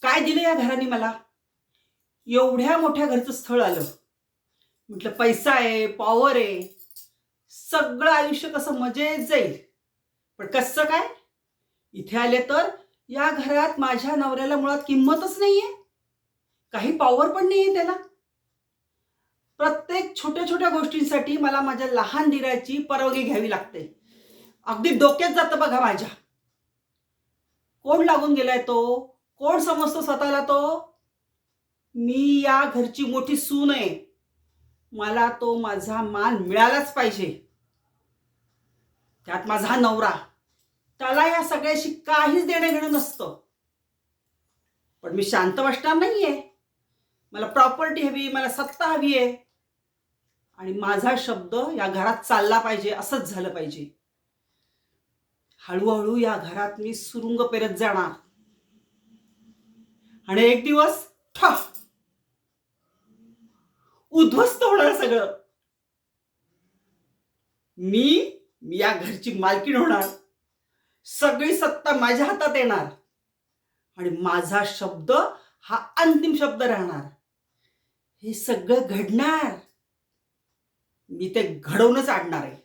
काय दिलं या घराने मला? एवढ्या मोठ्या घरचं स्थळ आलं. म्हटलं पैसा आहे, पॉवर आहे, सगळं आयुष्य कसं मजेत जाईल. पण कसं काय? इथे आले तर या घरात माझ्या नवऱ्याला मुळात किंमतच नाहीये. काही पॉवर पण नाहीये त्याला. प्रत्येक छोट्या छोट्या गोष्टींसाठी मला माझ्या लहान दिराची परवानगी घ्यावी लागते. अगदी डोक्यात जातं बघा माझ्या. कोण लागून गेलाय तो? कोण समजतो स्वतःला तो? मी या घरची मोठी सून आहे. मला तो माझा मान मिळालाच पाहिजे. त्यात माझा हा नवरा, त्याला या सगळ्याशी काहीच देणं घेणं नसतं. पण मी शांत बसणार नाहीये. मला प्रॉपर्टी हवी, मला सत्ता हवी आहे आणि माझा शब्द या घरात चालला पाहिजे, असंच झालं पाहिजे. हळूहळू या घरात मी सुरुंग पेरत जाणार आणि एक दिवस ठफ उद्ध्वस्त होणार सगळं. मी या घरची मालकीण होणार. सगळी सत्ता माझ्या हातात येणार आणि माझा शब्द हा अंतिम शब्द राहणार. हे सगळं घडणार. मी ते घडवूनच आणणार आहे.